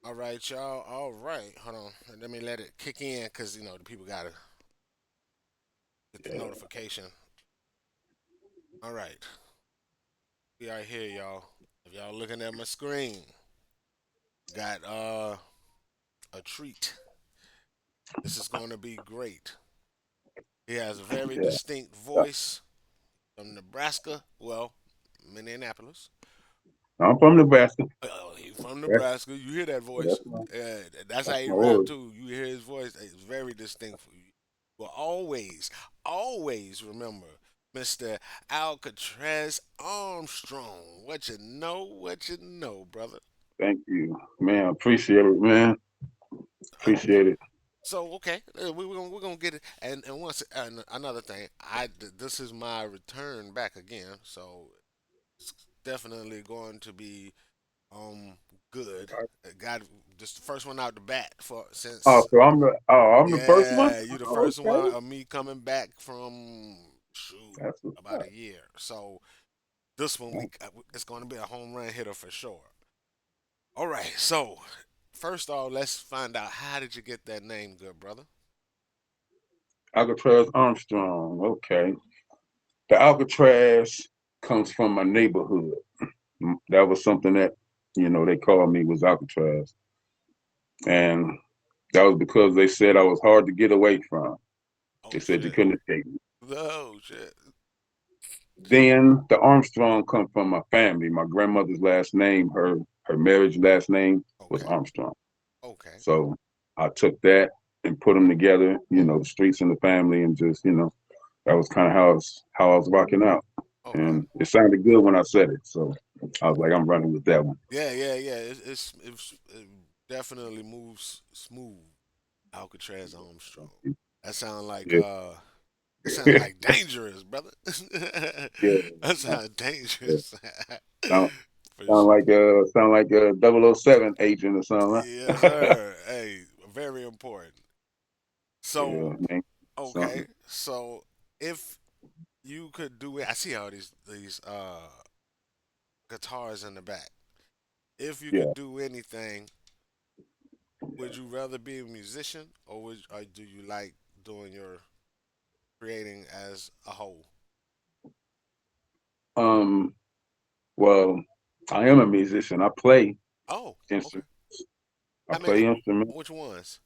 All right, y'all. All right. Hold on. Let me let it kick in because, the people got to get the Yeah. notification. All right. We are here, y'all. If y'all looking at my screen, got a treat. This is going to be great. He has a very Yeah. distinct voice from Nebraska. Well, Minneapolis. I'm from Nebraska. He from That's Nebraska. You hear that voice. that's my That's how that's he my rap, origin. too. You hear his voice. It's very distinct for you. Will always, always remember Mr. Alcatraz Armstrong. What you know, brother. Thank you, man. Appreciate it, man. Uh, Appreciate it. So okay, we're gonna get it. And once and another thing, this is my return back again. So it's definitely going to be um good. Got just the first one out the bat for Oh, since. so I'm the first one. Yeah, you the Oh, first okay, one of me coming back from shoot that's what's about up. a year. So this one it's going to be a home run hitter for sure. All right, so first off, let's find out how did you get that name, good brother? Alcatraz Armstrong. Okay, the Alcatraz comes from my neighborhood. That was something that they called me was Alcatraz, and that was because they said I was hard to get away from. They Oh said you shit! couldn't escape me. Oh shit! Then the Armstrong come from my family. My grandmother's last name, her marriage last name was Okay, Armstrong. okay, So I took that and put them together. The streets and the family, and just that was kind of how I was rocking out. okay. And it sounded good when I said it, so I was like, I'm running with that one. Yeah, yeah, yeah. It definitely moves smooth. Alcatraz Armstrong. That sound like Yeah, that sound like dangerous, brother. yeah, That sounds yeah. dangerous. Sound, For sound sure. like a 007 agent or something. Yes, sir. Hey, very important. Yeah, So, man, okay. something. So, if you could do it, I see all these guitars in the back. If you Yeah. could do anything, would you rather be a musician or do you like doing your creating as a whole? Um. Well, I am a musician. I play Oh, okay. instruments. I How many? play instruments. Which ones?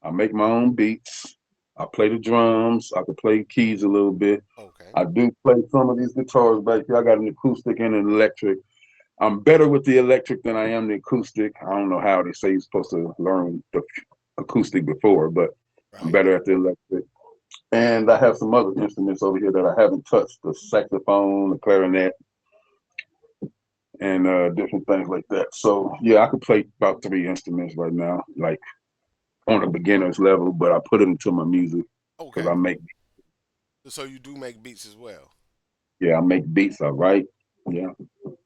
I make my own beats. I play the drums. I can play keys a little bit. Okay. I do play some of these guitars back here. I got an acoustic and an electric. I'm better with the electric than I am the acoustic. I don't know how they say you're supposed to learn the acoustic before, but I'm Right. better at the electric. And I have some other instruments over here that I haven't touched: the saxophone, the clarinet, and different things like that. So yeah, I could play about three instruments right now, like on a beginner's level, but I put it into my music because Okay. I make So you do make beats as well. yeah, I make beats. I write. Yeah.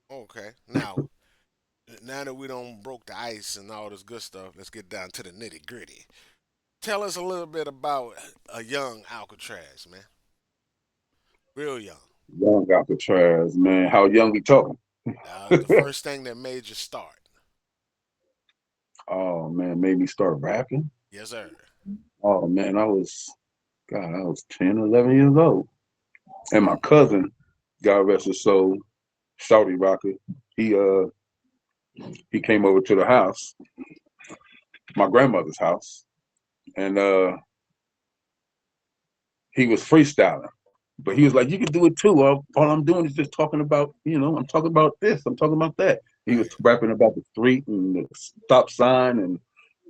Okay. Now that we don't broke the ice and all this good stuff, let's get down to the nitty gritty. Tell us a little bit about a young Alcatraz, man. Real young. Young Alcatraz, man. How young we talking? The first thing that made you start. Oh man, made me start rapping. Yes, sir. Oh man, I was 10, 11 years old. And my cousin, God rest his soul, Shouty Rocker, he uh he came over to the house, my grandmother's house, and he was freestyling. But he was Okay. like, you can do it too. All I'm doing is just talking about, I'm talking about this, I'm talking about that. He was Right. rapping about the street and the stop sign, and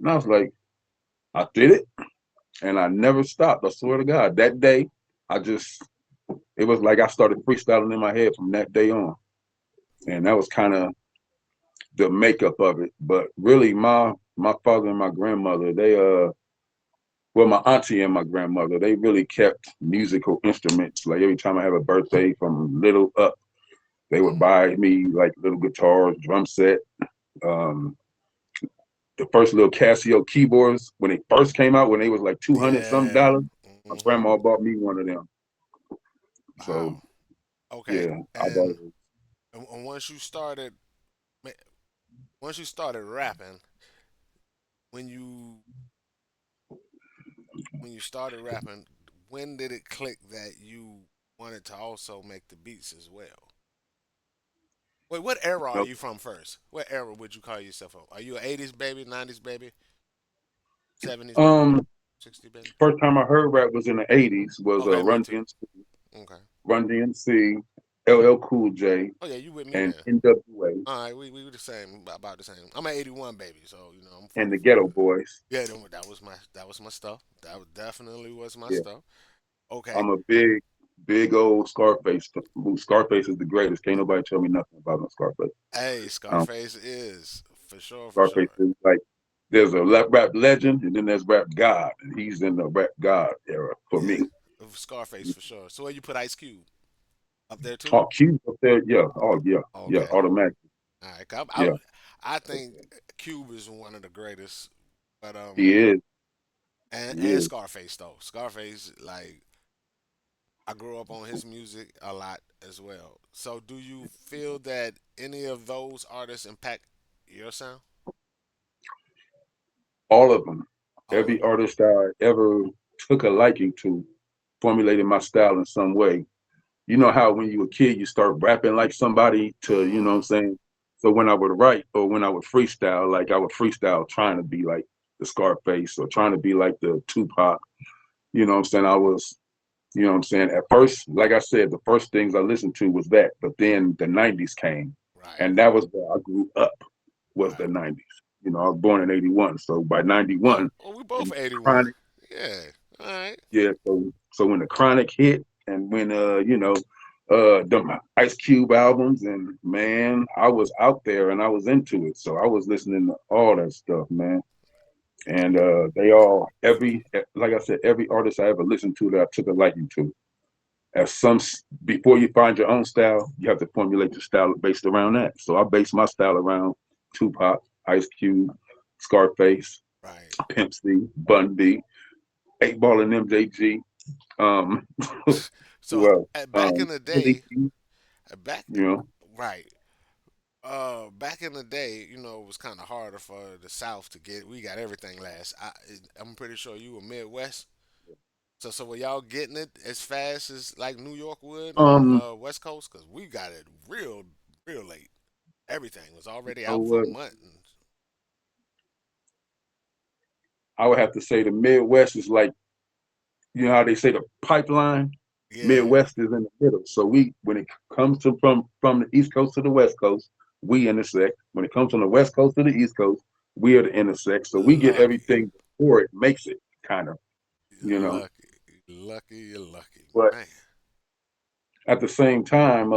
I was like, I did it, and I never stopped. I swear to God. That day, I just it was like I started freestyling in my head from that day on, and that was kind of the makeup of it. But really, my father and my grandmother, well, my auntie and my grandmother, they really kept musical instruments. Like every time I have a birthday, from little up, they would Mm-hmm. buy me like little guitars, drum set. Um, the first little Casio keyboards when they first came out, when they was like 200 some Yeah. dollars, my Mm-hmm. grandma bought me one of them. So Wow. Okay. yeah, I bought And, it. and once you started, ma- once you started rapping, when you started rapping, when did it click that you wanted to also make the beats as well? Wait, what era are So, you from first? What era would you call yourself from? Are you an 80s baby, 90s baby, 70s baby, um, 60s baby? first time I heard rap was in the '80s. Was Okay, me Run too. DMC, Okay. Run DMC, LL Cool J, Oh yeah, you with me and then? NWA, All right, we were the same, about the same. I'm an '81 baby, so I'm and the 44. Ghetto Boys. Yeah, that was my stuff. Definitely was my Yeah, stuff. Okay. I'm a big old Scarface. Scarface is the greatest. Can't nobody tell me nothing about no Scarface. Hey, Um, Scarface is for sure, for Scarface sure. is like there's a rap legend, and then there's rap god, and he's in the rap god era for Yeah, me. Scarface for sure. So where you put Ice Cube up there too? Oh, Cube up there, yeah. Oh, yeah, yeah. Okay. Automatic, All right. yeah. I think Cube is one of the greatest, but He is, he and is. Scarface though. Scarface, like, I grew up on his music a lot as well. So do you feel that any of those artists impact your sound? All of them. All of Every them. artist I ever took a liking to formulated my style in some way. You know how when you a kid you start rapping like somebody to, you know what I'm Mm-hmm. saying? So when I would write or when I would freestyle, like I would freestyle trying to be like the Scarface or trying to be like the Tupac. You know what I'm saying? I was, you know what I'm saying? At first, like I said, the first things I listened to was that, but then the 90s came Right. and that was where I grew up was the Right. 90s. You know, I was born in 81. So by 91, Oh, we when both the 81. chronic, Yeah. All right. yeah, so when the chronic hit and when the Ice Cube albums and man, I was out there and I was into it. So I was listening to all that stuff, man. And they all every like I said, every artist I ever listened to that I took a liking to. As some before you find your own style, you have to formulate your style based around that. So I base my style around Tupac, Ice Cube, Scarface, Right. Pimp C, Bun B, 8 Ball and MJG. Um, So well, back in the Willie, day, back you know, right. Back in the day, it was kind of harder for the South to get. We got everything last. I'm pretty sure you were Midwest. So were y'all getting it as fast as like New York would on um, West Coast? Cause we got it real late. Everything was already so out for months. I would have to say the Midwest is like, you know how they say the pipeline. Yeah, Midwest is in the middle. So when it comes to from the East Coast to the West Coast, we intersect. When it comes from the West Coast to the East Coast, we are the intersect. So we get lucky, everything before it makes it, kind of, you you're know. lucky, you're lucky, But man. at the same time,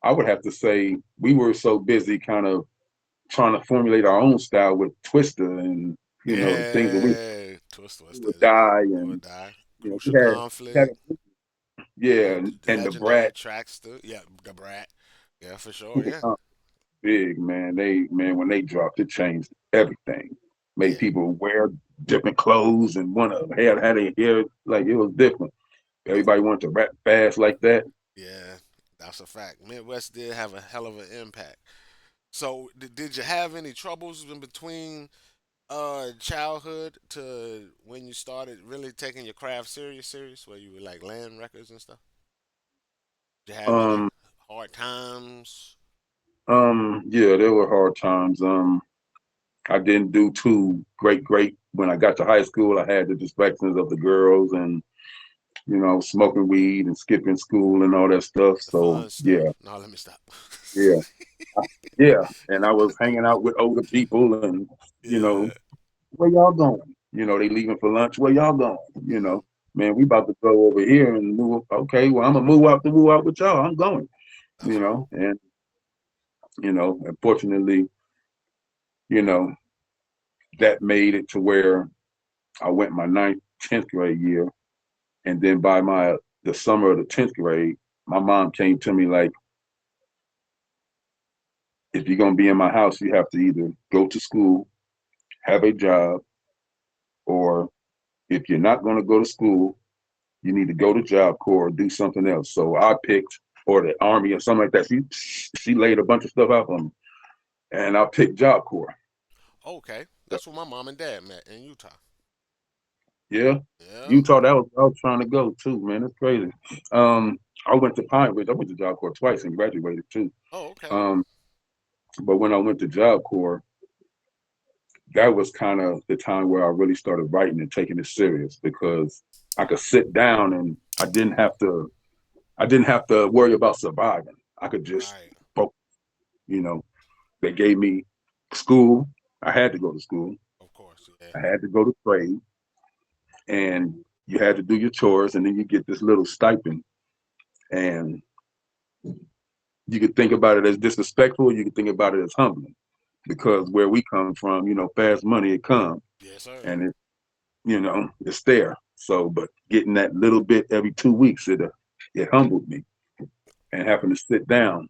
I would have to say we were so busy, kind of trying to formulate our own style with Twister and the things that Yeah, we twist would twisted. die Do or and die. we Crucial had conflict. yeah, Yeah, and the the legendary Brat. Trackster. Yeah, the Brat. Yeah, for sure. Yeah, Big man. When they dropped, it changed everything. Made yeah, people wear different clothes and want to had their hair like it was different. no, Everybody wanted to rap fast like that. yeah. That's a fact. Midwest did have a hell of an impact. So, did you have any troubles in between childhood to when you started really taking your craft serious, where you were like land records and stuff? Did you have any Um, hard times? yeah, there were hard times. I didn't do too great. When I got to high school, I had the distractions of the girls and smoking weed and skipping school and all that stuff. The So fun stuff. yeah, No, let me stop. yeah, yeah. And I was hanging out with older people and you know Yeah. where y'all going? They leaving for lunch. Where y'all going? Hmm. Man, we about to go over here and move. Okay, well, I'm gonna move out with y'all. I'm going. That's right. And unfortunately, you know, that made it to where I went my ninth, 10th grade year, and then by the summer of the 10th grade, my mom came to me like, if you're gonna be in my house, you have to either go to school, have a job, or if you're not gonna go to school, you need to go to Job Corps or do something else. So I picked, or the Army or something like that. She laid a bunch of stuff out for me, and I picked Job Corps. Okay, that's where my mom and dad met in Utah. Yeah, Yeah. Utah. That was I was trying to go too, man. It's crazy. Um, I went to Pine Ridge. I went to Job Corps twice and graduated too. Oh, okay. Um, but when I went to Job Corps, that was kind of the time where I really started writing and taking it serious because I could sit down and I didn't have to worry about surviving. I could just Right. focus. You know, they gave me school. I had to go to school. Of course. Yeah. I had to go to trade, and you had to do your chores, and then you get this little stipend. And you could think about it as disrespectful. You could think about it as humbling, because where we come from, fast money it comes, Yes, sir. and it's there. So, but getting that little bit every 2 weeks, it humbled me, and having to sit down,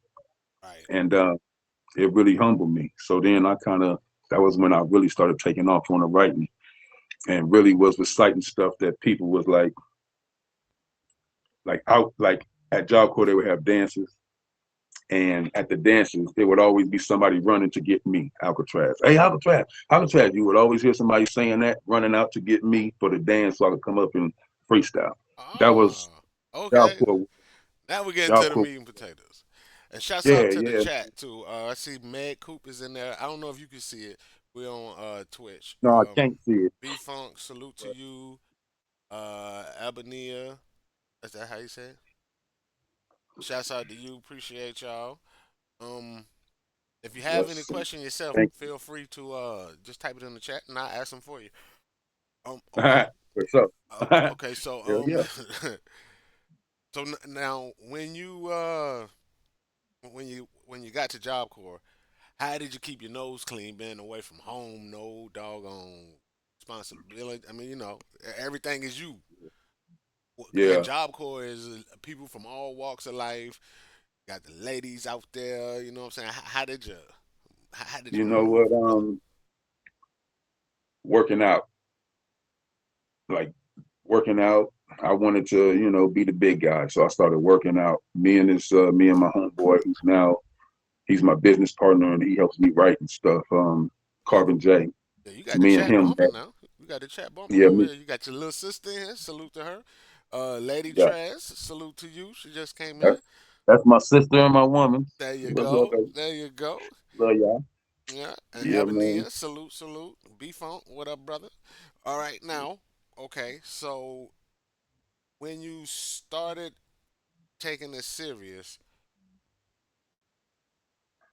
Right. and it really humbled me. So then that was when I really started taking off on the writing, and really was reciting stuff that people was like out like at Job Corps they would have dances. And at the dances, there would always be somebody running to get me, Alcatraz. Hey, Alcatraz, Alcatraz. You would always hear somebody saying that, running out to get me for the dance so I could come up and freestyle. That was Oh, okay. Job Corps. Now we're getting Job to the Corps. meat and potatoes. And shouts Yeah, out to the yeah. chat too. I see Meg Coop is in there. I don't know if you can see it. We're on Twitch. No, I can't see it. B Funk, salute to But you. Abania, is that how you say it? Shouts out to you. Appreciate y'all. Um, if you have any yes, question yourself, thank feel free to just type it in the chat and I'll ask them for you. you. Okay. What's up? Okay. So Hell yeah. now when you got to Job Corps, how did you keep your nose clean, being away from home, no doggone responsibility? I mean, everything is you. And Yeah. Job Corps is people from all walks of life. Got the ladies out there. You know what I'm saying? How did you You know move, what? brother? Working out, like working out. I wanted to, be the big guy, so I started working out. Me and my homeboy, who's now he's my business partner, and he helps me write and stuff. Yeah, Carbon J. you got the Me and chat him, bumping now. You got the chat bumping yeah, over me, here. You got your little sister in here. Salute to her. Lady yeah. Trez, salute to you. She just came in. That's that's my sister and my woman. There you What's up, go. baby? There you go. Love y'all. Yeah. And Yeah, man. Ebony, salute, salute. B Funk, what up, brother? All right, now, okay, so when you started taking this serious,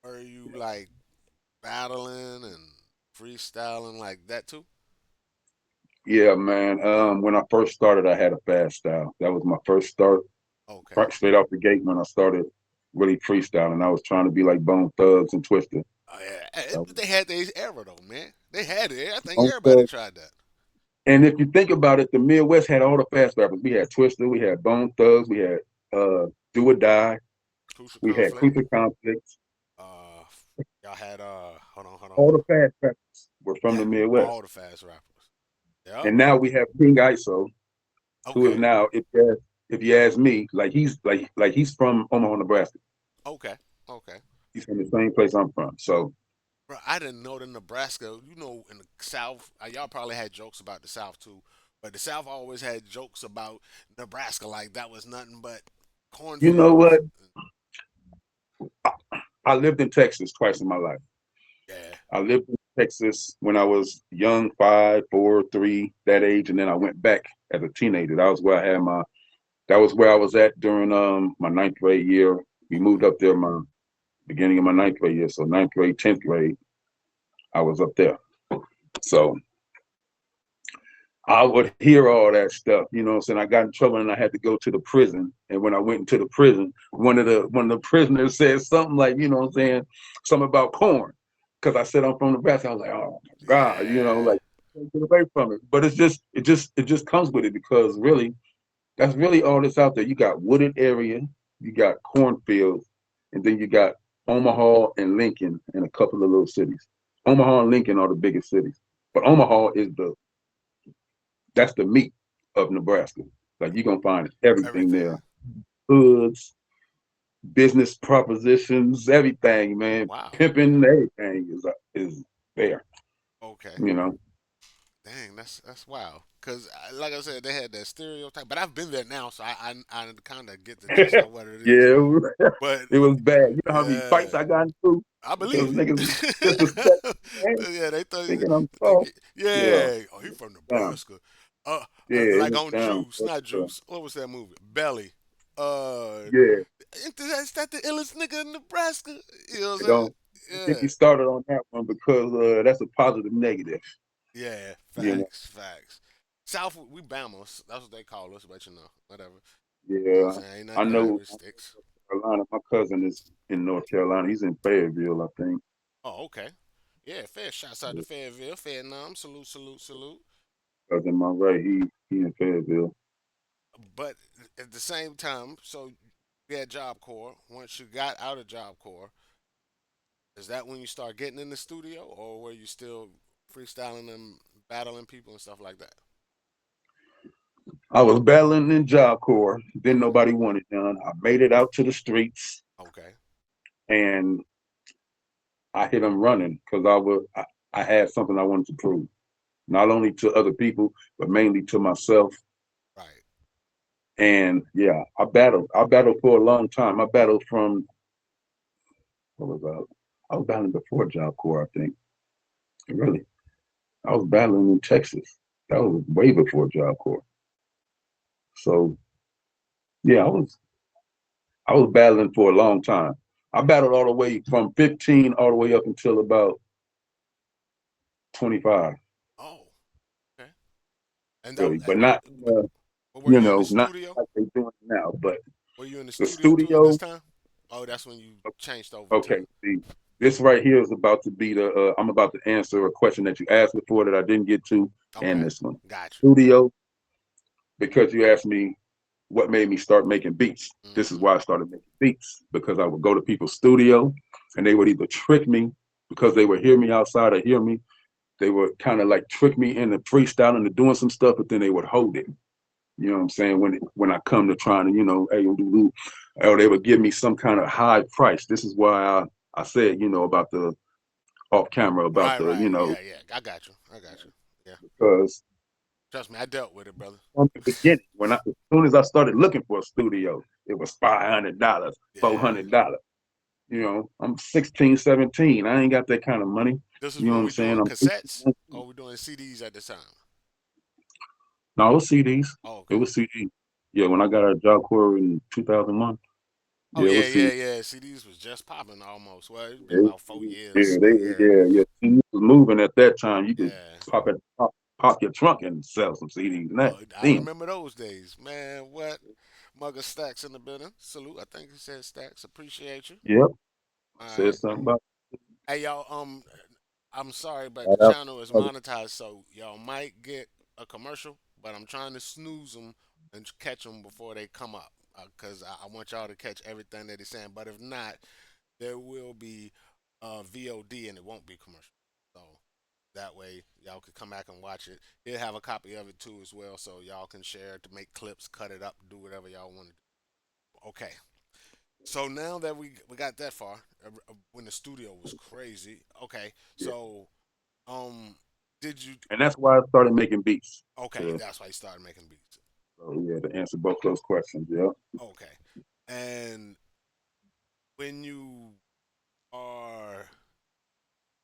are you like battling and freestyling like that too? Yeah, man. When I first started, I had a fast style. That was my first start, Okay. right straight off the gate when I started really freestyling. I was trying to be like Bone Thugs and Twister. Oh, yeah. That was They had their era though, man. They had it. I think Bone everybody Thugs. tried that. And if you think about it, the Midwest had all the fast rappers. We had Twister, we had Bone Thugs, we had Do or Die, Crucial we had conflict. Crucial Conflicts. Uh, y'all had All hold the on. fast rappers were from Yeah, the Midwest. all the fast rappers. Yep. And now we have King ISO, who is Okay. now, if you ask me, like he's from Omaha, Nebraska. Okay. Okay. He's from the same place I'm from. So Bro, I didn't know that Nebraska. In the South, y'all probably had jokes about the South too, but the South always had jokes about Nebraska like that was nothing but you know what? cornfields. I lived in Texas twice in my life. Yeah. I lived in Texas when I was young, 5, 4, 3, that age, and then I went back as a teenager. That was where I was at during my ninth grade year. We Okay. moved up there my beginning of my ninth grade year. So ninth grade, 10th grade, I was up there. So I would hear all that stuff, you know what I'm saying? I got in trouble and I had to go to the prison. And when I went into the prison, one of the prisoners said something like, you know what I'm saying, something about corn. Cause I said I'm from Nebraska. I was like, oh my God, Yeah. like get away from it. But it just comes with it because really that's really all that's out there. You got wooded area, you got cornfields, and then you got Omaha and Lincoln and a couple of little cities. Omaha and Lincoln are the biggest cities. But Omaha is that's the meat of Nebraska. Like you're gonna find everything Everything. there. Hoods, business propositions, everything, man. Wow. Pimping, everything is there. Okay. You know. Dang, that's wild. Cause like I said, they had that stereotype, but I've been there now, so I kind of get the gist of what it is. Yeah, But it was bad. You know how many yeah, fights I got into I because believe niggas it. disrespect me, man, Yeah, they thought thinking I'm they soft. Yeah, yeah. Oh, he from down. Nebraska. Yeah, it Like was on down. Juice, not Juice. What was that movie? Belly. Yeah, Is that the illest nigga in Nebraska? You know what I'm it saying? don't get Yeah. me started on that one because that's a positive negative. Yeah, You know. facts, facts. South, we Bamos. That's what they call us, but whatever. You know what I'm Yeah, saying? Ain't I nothing know. Irish sticks. Carolina. My cousin is in North Carolina. He's in Fayetteville, I think. Oh, okay. Yeah, fair. Shouts out to Fayetteville, Vietnam. Salute, salute, salute. Cousin, my right, he in Fayetteville. But at the same time, so you had Job Corps. Once you got out of Job Corps, is that when you start getting in the studio, or were you still freestyling and battling people and stuff like that? I was battling in Job Corps. Then Okay. nobody wanted none. I made it out to the streets, Okay. and I hit them running because I had something I wanted to prove, not only to other people but mainly to myself. Right. And yeah, I battled. I battled for a long time. I battled from what was I was battling before Job Corps, I think. Really, I was battling in Texas. That was way before Job Corps. So yeah, I was battling for a long time. I battled all the way from 15 all the way up until about 25, Oh, okay. And that, really, but not but were you in the not studio? like they're doing now. But Were you in the the studio too at this studio, time? Oh, that's when you changed over to. okay, see, this right here is about to be the. I'm about to answer a question that you asked before that I didn't get to, and Okay, this one. got you. Studio, because you asked me what made me start making beats. This is Hmm. why I started making beats because I would go to people's studio, and they would either trick me because they would hear me outside or hear me. They would kind of like trick me into freestyling and doing some stuff, but then they would hold it. You know what I'm saying? When I come to trying to, hey, or they would give me some kind of high price. This is why I said, about the off camera about Right, the, right. Yeah, yeah. I got you. I got you. Yeah. because Trust me, I dealt with it, brother. from the beginning, as soon as I started looking for a studio, it was $500, Yeah. $400. I'm 16, 17. I ain't got that kind of money. This is You know when what I'm we saying? doing I'm 18, cassettes, 19. or we doing CDs at the time. No, it was CDs. Oh, It okay. was CD. Yeah, when I got a job corps in 2001, Oh yeah, it yeah, was yeah, CD. yeah. CDs was just popping almost. Well, it's been Yeah, about 4 years, yeah, but yeah, yeah. CD was moving at that time. You could yeah. pop your trunk and sell some CDs. And that Oh, I then, remember those days, man. What? Mugger Stacks in the building. Salute. I think he said Stacks. Appreciate you. yep, All said right. something about Hey y'all. I'm sorry, but the that. channel is monetized, so y'all might get a commercial. But I'm trying to snooze them and catch them before they come up, cause I want y'all to catch everything that he's saying. But if not, there will be VOD and it won't be commercial. So that way y'all could come back and watch it. He'll have a copy of it too as well, so y'all can share it to make clips, cut it up, do whatever y'all want to do. Okay. So now that we got that far, when the studio was crazy. Okay. Yeah. So um, did you? And that's why I started making beats. Okay, To, that's why you started making beats. so yeah, to answer both those questions. Yeah. Okay, and when you are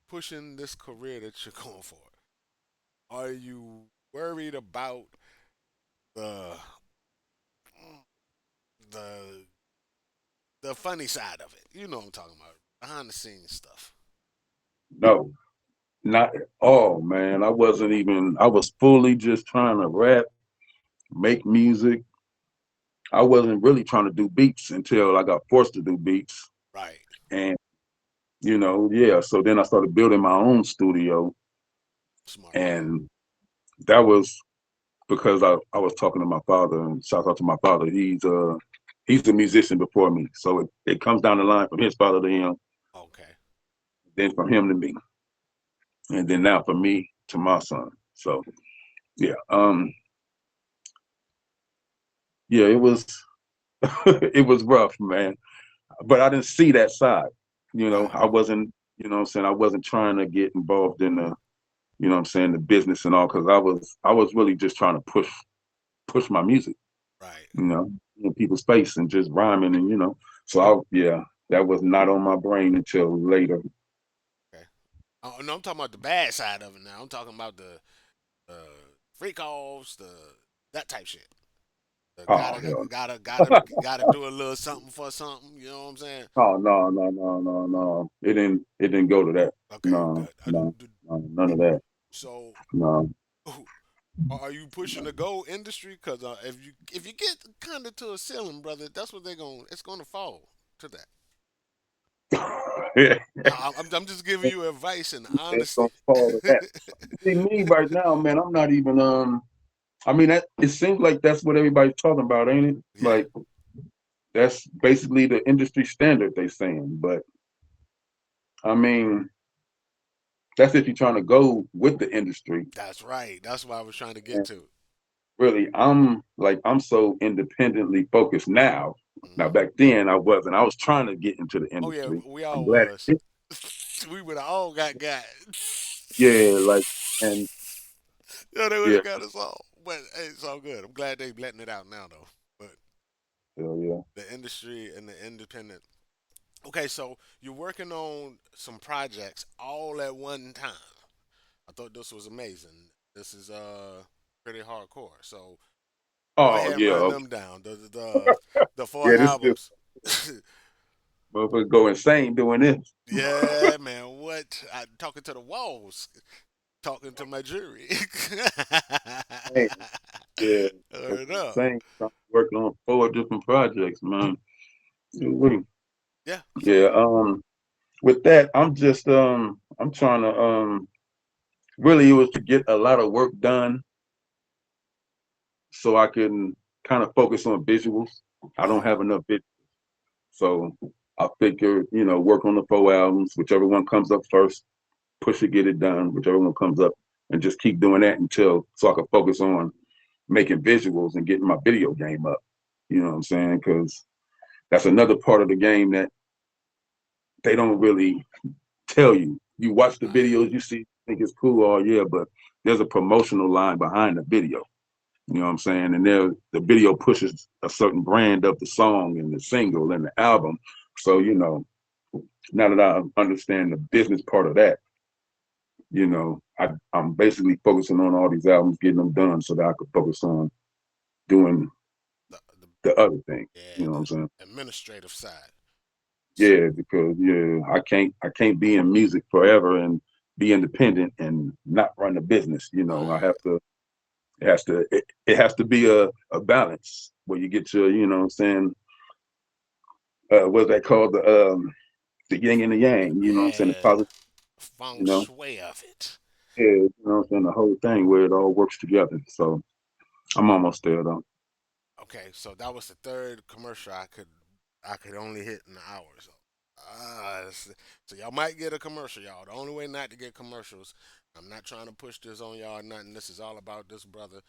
pushing this career that you're going for, are you worried about the the the funny side of it? You know what I'm talking about, behind the scenes stuff. No, not at all, man. I wasn't even. I was fully just trying to rap, make music. I wasn't really trying to do beats until I got forced to do beats. Right. And yeah. So then I started building my own studio, Smart move. and that was because I was talking to my father, and shout out to my father. He's a musician before me, so it comes down the line from his father to him, Okay. then from him to me, and then now from me to my son. So yeah, yeah, it was it was rough, man. But I didn't see that side. Right. I wasn't, what I'm saying, I wasn't trying to get involved in the you know what I'm saying, the business and all, because I was really just trying to push my music, Right. you know, in people's face and just rhyming and So yeah, that was not on my brain until later. Okay. Oh no, I'm talking about the bad side of it now. I'm talking about the uh, freak offs, the that type shit. The Oh hell gotta do a little something for something. You know what I'm saying? no. No, no, no, no, no. It didn't go to that. Okay, No, good. no, no, none of that. So, No. are you pushing the gold industry? Because if you get kind of to a ceiling, brother, that's what they're going. It's going to fall to that. Yeah. I'm just giving you advice and It's honesty. gonna fall to that. See me right now, man, I'm not even I mean that it seems like that's what everybody's talking about, ain't it? Yeah, Like that's basically the industry standard they saying. But I mean, that's if you're trying to go with the industry. that's right. That's what I was trying to get And to. really, I'm so independently focused now. Now Hmm. back then I wasn't. I was trying to get into the Oh yeah, industry. we I'm all glad was. it did. We would have all got. Yeah, like and Yeah, they would yeah, have got us all. But hey, it's all good. I'm glad they letting it out now though. But hell yeah. the industry and the independent. Okay, so you're working on some projects all at one time. I thought this was amazing. This is pretty hardcore. So go Oh ahead and yeah, run okay. them down. The four Yeah, this is albums. motherfuckers go insane doing this. Yeah, man. What? I talking to the walls, talking to my jury. Man, yeah, that's Word up. insane. I'm working on 4 different projects, man. Ooh-wee. Yeah. Yeah, So with that, I'm trying to really it was to get a lot of work done so I can kind of focus on visuals. I don't right. have enough visuals. So I figure, work on the 4 albums, whichever one comes up first, push it, get it done, whichever one comes up, and just keep doing that until so I can focus on making visuals and getting my video game up. You know what I'm saying? Because that's another part of the game that they don't really tell you. You watch the Right. videos, you see, think it's cool, oh yeah, but there's a promotional line behind the video. You know what I'm saying? And there, the video pushes a certain brand of the song and the single and the album. So now that I understand the business part of that, I'm basically focusing on all these albums, getting them done, so that I could focus on doing The the other thing. You yeah know what I'm saying? the administrative side. So Yeah, because yeah, I can't be in music forever and be independent and not run a business. I right. have to. It has to be a balance where you get your, what I'm saying, what's that called? The yin and the yang, you know what I'm saying? The Yeah. positive, Feng you know. shui of it. Yeah, you know what I'm saying? The whole thing where it all works together. So I'm almost there though. Okay, so that was the third commercial I could only hit in an hour. So, so y'all might get a commercial, y'all. The only way not to get commercials, I'm not trying to push this on y'all or nothing. This is all about this brother.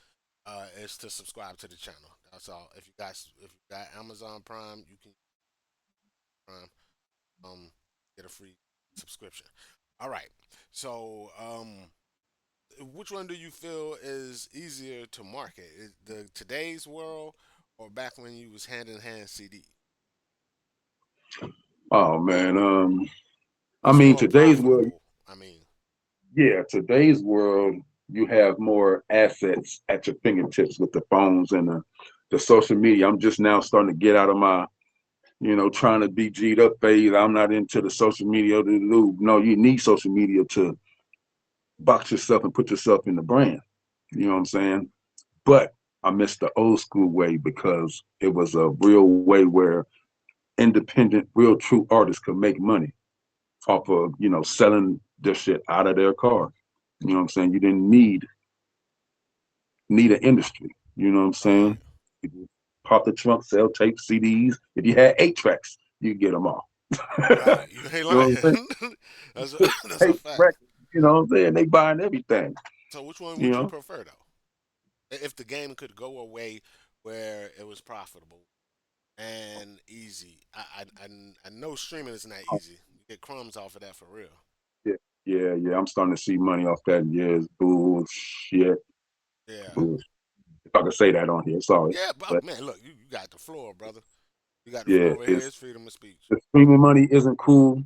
Is to subscribe to the channel. That's all. If you got Amazon Prime, you can Prime get a free subscription. All right. So which one do you feel is easier to market? Is the today's world or back when you was hand in hand CD? Oh man, I What's mean more today's world, profitable? I mean, yeah, today's world, you have more assets at your fingertips with the phones and the social media. I'm just now starting to get out of my trying to be G'd up phase. I'm not into the social media. No, you need social media to box yourself and put yourself in the brand. You know what I'm saying? But I miss the old school way because it was a real way where independent, real true artists could make money off of, selling their shit out of their car. You know what I'm saying? You didn't need an industry. You know what I'm right, saying? You just pop the trunk, sell tapes, CDs. If you had 8 tracks, you get them all. you right. You ain't know what I'm saying? lying. that's a, that's a Tape fact. records, you know what I'm saying? They buying everything, So which one you would you know? prefer though? If the game could go away where it was profitable and easy, I know streaming is not easy. You get crumbs off of that for real. Yeah, yeah. I'm starting to see money off that. Yeah, it's bullshit. Yeah. Bullshit. If I could say that on here, sorry, Yeah, but but man, look, you got the floor, brother. You got the floor yeah, over here. it's It's freedom of speech. the streaming money isn't cool.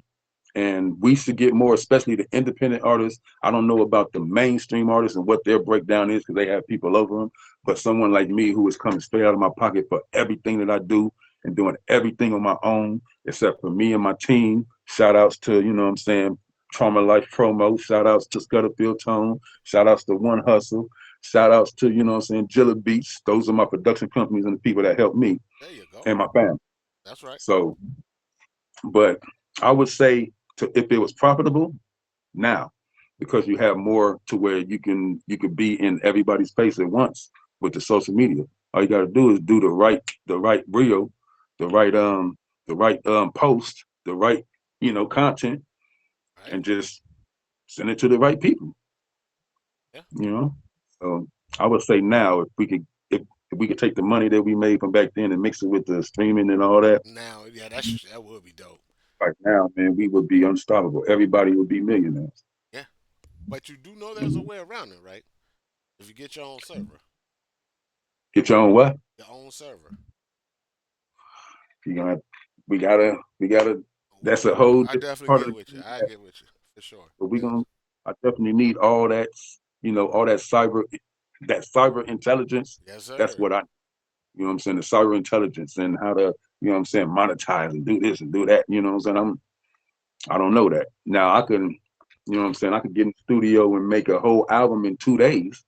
And we should get more, especially the independent artists. I don't know about the mainstream artists and what their breakdown is because they have people over them. But someone like me who is coming straight out of my pocket for everything that I do and doing everything on my own, except for me and my team. Shout outs to, you know what I'm saying, Trauma Life Promo. Shout outs to Scutterfield Tone. Shout outs to One Hustle. Shout outs to, you know what I'm saying, Jilla Beats. Those are my production companies and the people that help me There you go. and my family. That's right. So, but I would say if it was profitable, now because you have more to where you can be in everybody's face at once with the social media. All you got to do is do the right reel, the right um the right post, the right content, Right. and just send it to the right people. Yeah. You know, so I would say now if we could take the money that we made from back then and mix it with the streaming and all that, Now, yeah, that would be dope. right now, man, we would be unstoppable. Everybody would be millionaires. Yeah. But you do know there's a way around it, right? If you get your own server, Get your own what? your own server. You gonna we gotta that's a whole I different definitely part of get the with you. game. I get with you for sure. But we Yes. gonna I definitely need all that cyber intelligence. Yes, That's sir. what what I'm saying, the cyber intelligence and how to, what I'm saying, monetize and do this and do that, what I'm saying? I don't know that. Now I can, what I'm saying, I could get in the studio and make a whole album in 2 days.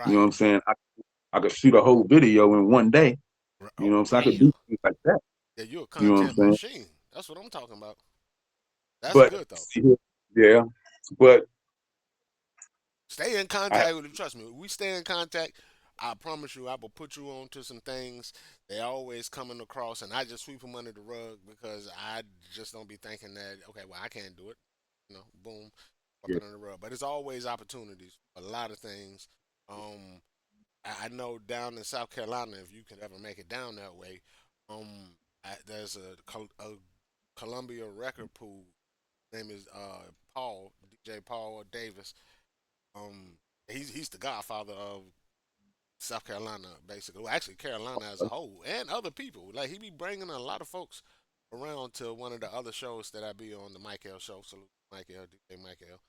What Right. I'm saying? I could shoot a whole video in one day. What Oh, I'm saying? I could damn. do things like that. Yeah, you're a You know what I'm content saying? machine. That's what I'm talking about. That's But good though. yeah, but Stay in I contact with them. Trust me. We stay in contact. I promise you, I will put you on to some things. They always coming across, and I just sweep them under the rug because I just don't be thinking that okay, well, I can't do it. Boom, up yeah, it under the rug. But it's always opportunities. A lot of things. Um, I know down in South Carolina, if you could ever make it down that way, there's a Columbia record pool. Name is Paul DJ Paul Davis. Um, he's the godfather of South Carolina, basically. Well, actually, Carolina as a whole, and other people. Like he be bringing a lot of folks around to one of the other shows that I be on, the Michael show. Salute Michael, DJ Michael.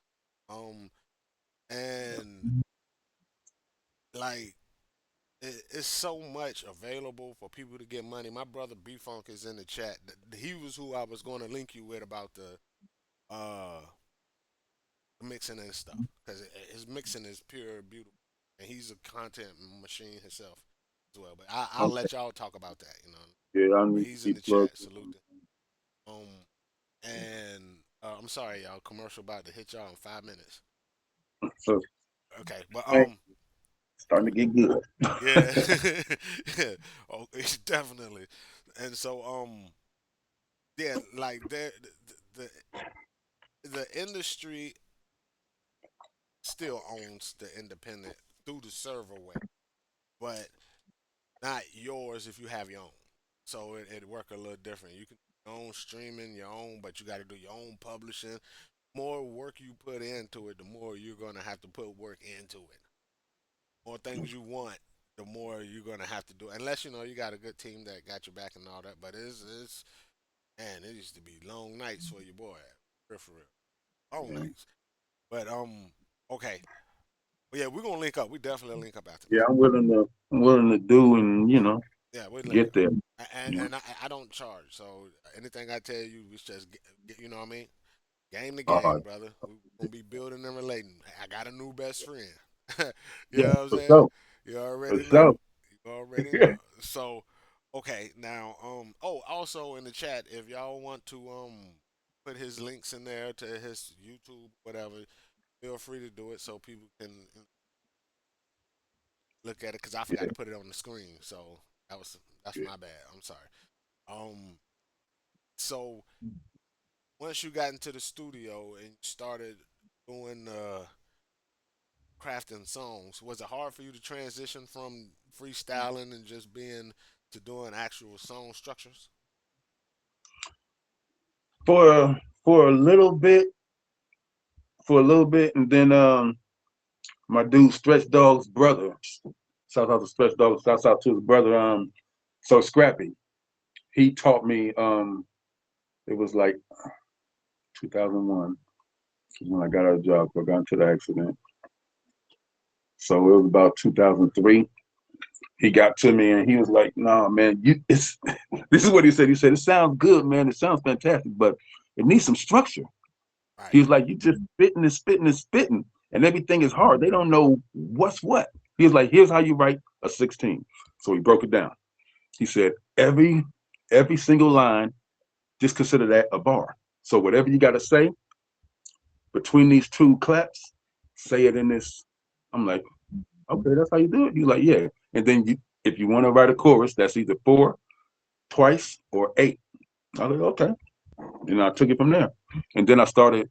Um, and like it's so much available for people to get money. My brother B Funk is in the chat. He was who I was going to link you with about the uh mixing and stuff because his mixing is pure beautiful, and he's a content machine himself as well. But I'll okay, let y'all talk about that. yeah, I But need to he's in be the plugged chat. Salute them. And I'm sorry, y'all. Commercial about to hit y'all in 5 minutes. in. So Okay, but man, starting to get good. yeah, yeah. Oh, definitely. And so yeah, like the industry still owns the independent through the server way, but not yours if you have your own. So it work a little different. You can do your own streaming, your own, but you got to do your own publishing. More work you put into it, the more you're gonna have to put work into it. More things you want, the more you're gonna have to do. Unless you got a good team that got your back and all that. But it's man, it used to be long nights for your boy, for real, long Yeah, nights. But okay, well, yeah, we're gonna link up. We definitely link up after yeah, this. I'm willing to do and Yeah, we link get up. there. And, You know? and I don't charge, so anything I tell you, it's just you know what I mean. Game to All game, right. brother. We gonna be building and relating. I got a new best friend. You Yeah, know what I'm for saying? sure. You For already know. sure. You already know. So, okay, now, oh, also in the chat, if y'all want to put his links in there to his YouTube, whatever, feel free to do it so people can look at it. Cause I forgot Yeah, to put it on the screen, so that's yeah. my bad. I'm sorry. Um, so once you got into the studio and started doing crafting songs, was it hard for you to transition from freestyling and just being to doing actual song structures? For a little bit, for a little bit, and then my dude Stretch Dog's brother, shout out to Stretch Dog, shout out to his brother, so Scrappy. He taught me. It was like 2001 when I got out of job. I got into the accident, so it was about 2003. He got to me and he was like, "Nah, man, you it's." This is what he said. He said, "It sounds good, man. It sounds fantastic, but it needs some structure." He Right. was like, "You just spitting and spitting and spitting, and everything is hard. They don't know what's what." He was like, "Here's how you write a 16." So he broke it down. He said, every single line, just consider that a bar. So whatever you got to say between these two claps, say it in this. I'm like, okay, that's how you do it. He's like, yeah. And then if you want to write a chorus, that's either four, twice, or eight. I was like, okay. And I took it from there. And then I started.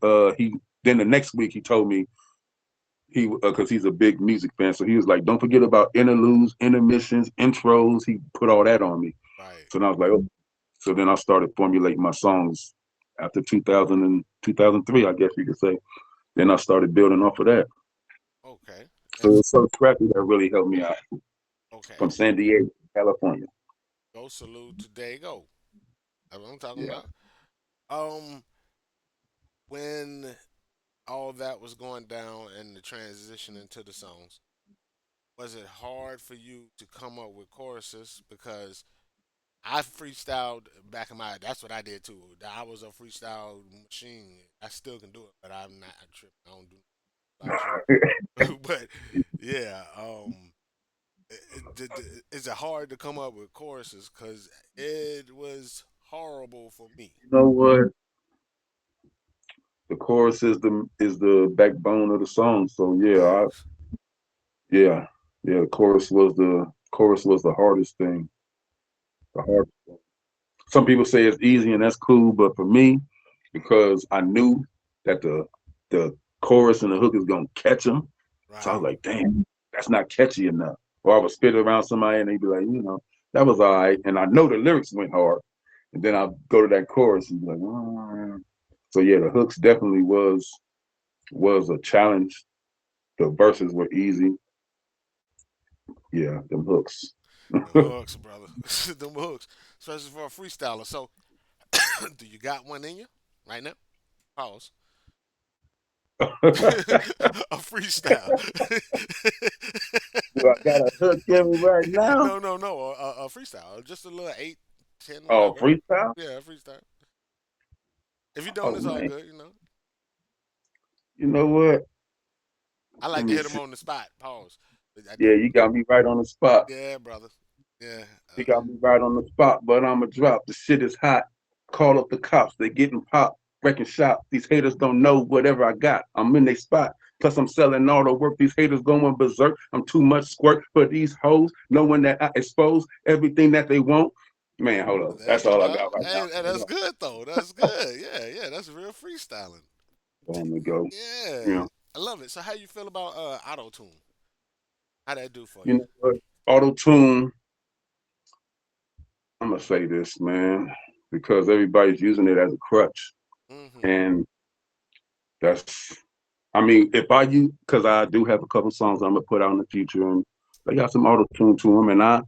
Then the next week he told me he because he's a big music fan, so he was like, don't forget about interludes, intermissions, intros. He put all that on me. Right. So then I was like, oh. So then I started formulating my songs after 2000 and 2003, I guess you could say. Then I started building off of that. Okay. So And it's so scrappy that really helped me out okay. from San Diego, California. Go salute to Dago. That's what I'm talking Yeah. about. Um, when all that was going down and the transition into the songs, was it hard for you to come up with choruses? Because I freestyled back in my. That's what I did too. I was a freestyle machine. I still can do it, but I'm not a trip. I don't do about you. But yeah, is it hard to come up with choruses? Because it was horrible for me. You know what? The chorus is the backbone of the song. So yeah, Facts. yeah, yeah. Chorus was the hardest thing. The hardest thing. Some people say it's easy and that's cool, but for me, because I knew that the chorus and the hook is gonna catch them, so I Right. was like, damn, that's not catchy enough. Or I would spit it around somebody and they'd be like, that was all right, and I know the lyrics went hard, and then I'll go to that chorus and be like, so yeah, the hooks definitely was a challenge. The verses were easy. Yeah, them hooks. Them hooks, brother. Them hooks, especially for a freestyler. So, do you got one in you right now? Pause. A freestyle. Do I got a hook in me right now? No, no, no. A freestyle. Just a little 8, 10, Oh, whatever. freestyle? Yeah, a freestyle. If you don't, Oh it's all man, good. You know. you know what? I Let like to me hit them see. on the spot. Pause. I Yeah, do. you got me right on the spot. Yeah, brother. Yeah. You got me right on the spot, but I'ma drop. The shit is hot. Call up the cops. They getting popped. Wrecking shop. These haters don't know whatever I got. I'm in their spot. Plus, I'm selling all the work. These haters going berserk. I'm too much squirt for these hoes. Knowing that I expose everything that they want. Man, hold up. There That's you all I go. got right now. Hey, that's good though. That's good. Yeah, yeah. That's real freestyling. On the go. Yeah, You know, I love it. So, how you feel about auto tune? How that do for you you? know what? Auto tune. I'm gonna say this, man, because everybody's using it as a crutch, Mm-hmm. and that's. I mean, if I use, because I do have a couple songs I'm gonna put out in the future, and they got some auto tune to them, and I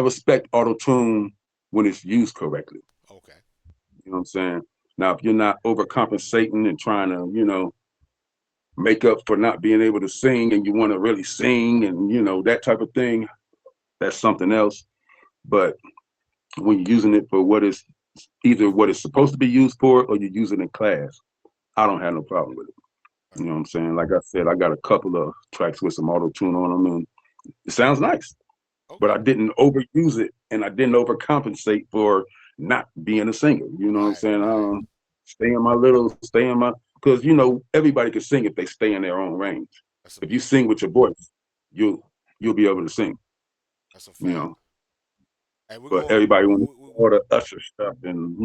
respect auto tune when it's used correctly. Okay. You know what I'm saying? Now, if you're not overcompensating and trying to, make up for not being able to sing, and you want to really sing, and that type of thing, that's something else. But when you're using it for what is either what it's supposed to be used for, or you use it in class, I don't have no problem with it. You know what I'm saying? Like I said, I got a couple of tracks with some auto tune on them, and it sounds nice. But Okay. I didn't overuse it, and I didn't overcompensate for not being a singer. You know what I'm Right. saying? Right. Stay in my, because everybody can sing if they stay in their own range. That's a If you big. sing with your voice, you'll you'll be able to sing. That's a You fact. know, Hey, we're but going. everybody want all the usher stuff, and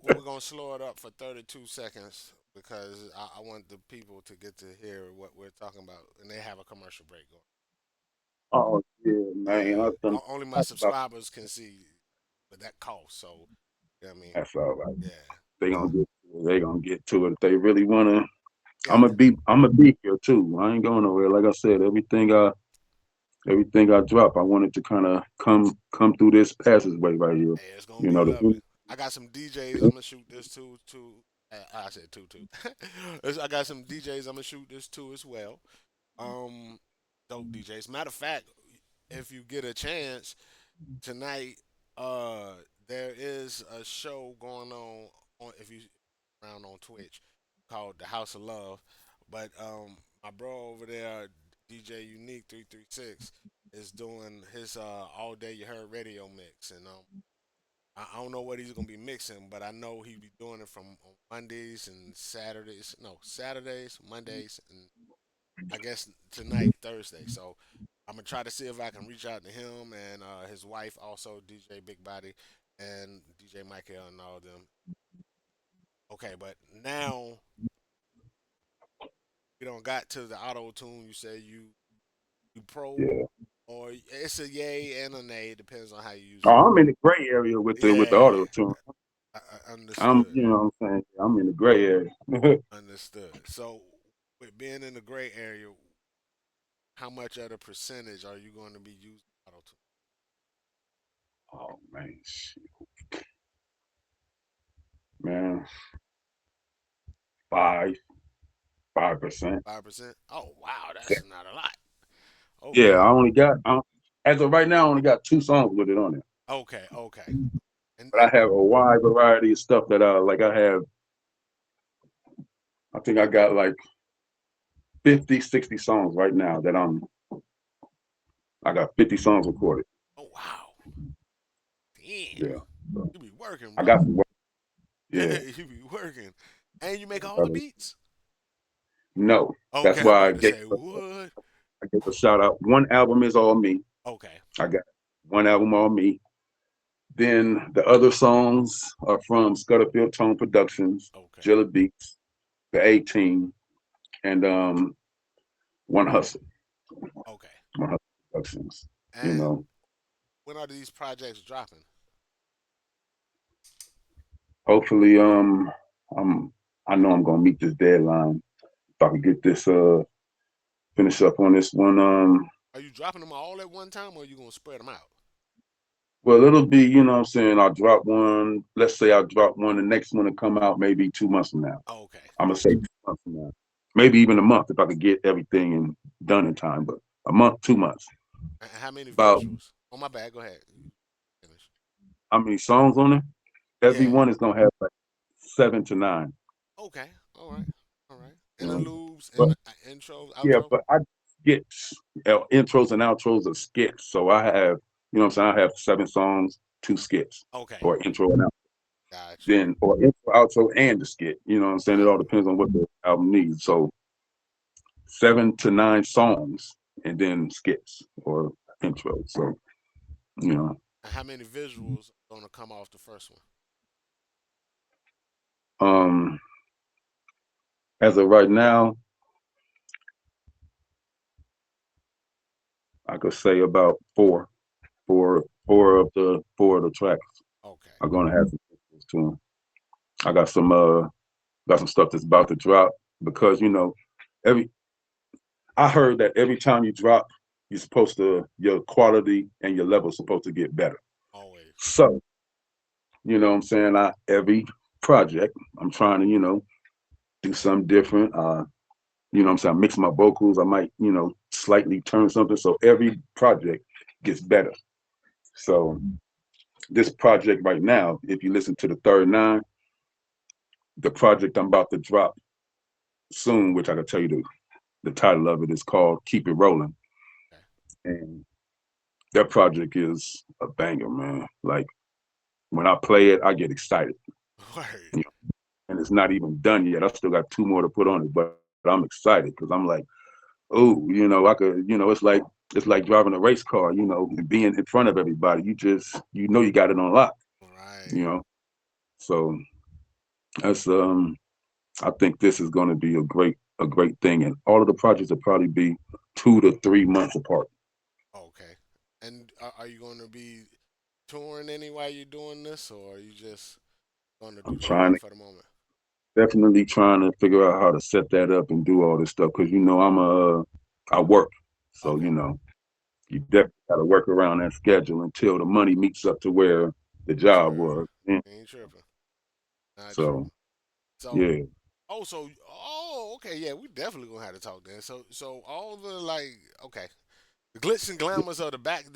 We're gonna slow it up for 32 seconds because I want the people to get to hear what we're talking about, and they have a commercial break going. oh yeah, man, Yeah. I've done Only my talk about subscribers can see what that costs. So, you know what I mean, that's all right. yeah. They So, gonna get to it if they really wanna. Yeah, I'm gonna be here too. I ain't going nowhere. Like I said, everything I drop, I wanted to kind of come through this passageway right here. hey, it's gonna You be know, lovely. I got some DJs. I'm gonna shoot this too. I said two. I got some DJs. I'm gonna shoot this too as well. Um, dope DJs. Matter of fact, if you get a chance tonight, uh, there is a show going on if you around on Twitch called the House of Love. But my bro over there, DJ Unique 336, is doing his all day you heard radio mix, and I don't know what he's gonna be mixing, but I know he be doing it from on Mondays and Saturdays. No, Saturdays, Mondays, and I guess tonight Thursday. So I'm gonna try to see if I can reach out to him and his wife, also DJ Big Body and DJ Michael and all of them. Okay, but now you don't got to the auto tune. You say you pro yeah. or it's a yay and a nay. Depends on how you use Oh, it. I'm in the gray area with the Yeah, auto tune. I I'm, understood. you know what I'm saying? I'm in the gray area. Understood. So with being in the gray area, how much of the percentage are you going to be using auto tune? Oh man, shit. Man, five, 5%. 5%. Oh wow, that's not a lot. Yeah, Okay. I only got as of right now, I only got 2 songs with it on it. Okay. But I And have a wide variety of stuff that like I have. I think I got like 50, 60 songs right now that I got 50 songs recorded. oh wow, damn, Yeah, so you be working, I got brother. some work. Yeah, You be working, and you make all the brother. beats. No, Okay, that's I'm why about to say what? I gave a shout out. One album is all me. Okay, I got one album all me. Then the other songs are from Scutterfield Tone Productions, okay, Jilla Beats, the 18, and One Hustle, okay. One Hustle Productions. You And know, when are these projects dropping? hopefully, I'm I know I'm gonna meet this deadline. If I can get this finish up on this one, Are you dropping them all at one time, or are you gonna spread them out? well, it'll be, you know what I'm saying, I'll drop one, let's say I'll drop one, the next one will come out maybe 2 months from now. Okay, I'm gonna say okay. 2 months from now. Maybe even a month if I could get everything done in time, but a month, 2 months. And how many About visuals? Oh my bad. Go ahead. You finish. how many songs on it? Every Yeah. one is gonna have like 7 to 9. Okay. All right. All right. You know? Interludes But and intros, yeah, outro. but I skits, intros and outros of skits. So I have, you know what I'm saying, I have 7 songs, 2 skits, Okay. or intro and out. Got you. Then or intro, outro, and the skit. You know what I'm saying? It Right. all depends on what the album needs. So 7 to 9 songs and then skits or intros. So, you know. And how many visuals are gonna come off the first one? Um as of right now, I could say about four of the tracks Okay. are gonna have some visuals to them. I got some stuff that's about to drop because every I heard that every time you drop, you're supposed to your quality and your level is supposed to get better. Always. So, you know what I'm saying? Every project, I'm trying to, do something different. You know what I'm saying? I mix my vocals, I might, slightly turn something. So every project gets better. So this project right now, if you listen to the third nine, the project I'm about to drop soon, which I can tell you the title of it is called Keep It Rolling. Okay. And that project is a banger, man. Like when I play it, I get excited. Word. You know, and it's not even done yet. I still got 2 more to put on it, but I'm excited because I'm like, oh, I could, it's like driving a race car, and being in front of everybody. You got it on lock, you Right. know. So that's I think this is going to be a great thing, and all of the projects will probably be 2 to 3 months apart. Okay. And are you gonna be touring any while you're doing this, or are you just gonna I'm do that trying one to for the moment? definitely trying to figure out how to set that up and do all this stuff because I work, so Okay. you definitely got to work around that schedule until the money meets up to where the job Sure. was. Yeah. Ain't tripping. Not So tripping. So, yeah, okay, yeah, we definitely gonna have to talk then. So all the like, okay, the glitz and glamours of the back,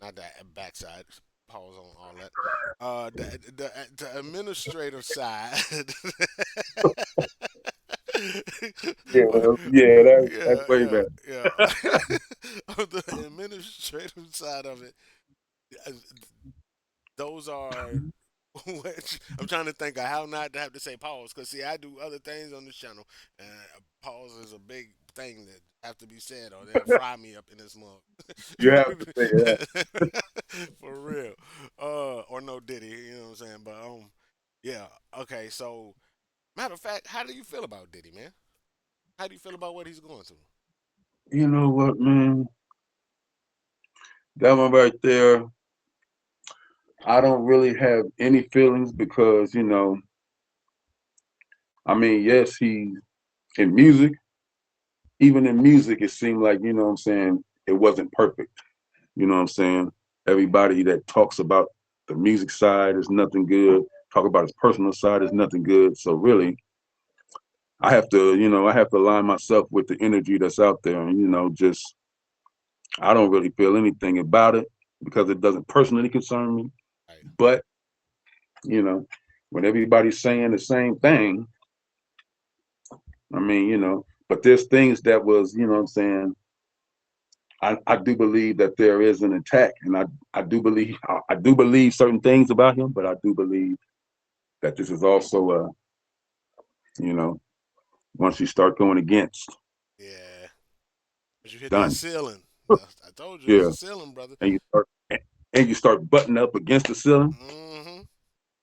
not that backside. Pause on all that. The administrative side. yeah, yeah. That's Yeah, way yeah, better. yeah. Of the administrative side of it, uh, those are which I'm trying to think of how not to have to say pause because see I do other things on this channel and pause is a big thing that have to be said or they'll fry me up in this You have to say that. mug. For real. Or no Diddy, you know what I'm saying? But yeah, okay, so matter of fact, how do you feel about Diddy, man? How do you feel about what he's going through? You know what, man? That one right there. I don't really have any feelings because I mean, yes, he in music. Even in music, it seemed like what I'm saying. It wasn't perfect. You know what I'm saying? Everybody that talks about the music side is nothing good. Talk about his personal side is nothing good. So really, I have to align myself with the energy that's out there, and just I don't really feel anything about it because it doesn't personally concern me. Right. But you know, when everybody's saying the same thing, I mean, but there's things that was, what I'm saying. I do believe that there is an attack, and I do believe certain things about him, but I do believe that this is also you know, once you start going against, Yeah. But you hit that done. ceiling. I told you it's Yeah, a ceiling, brother. and you start butting up against the ceiling. Mm-hmm.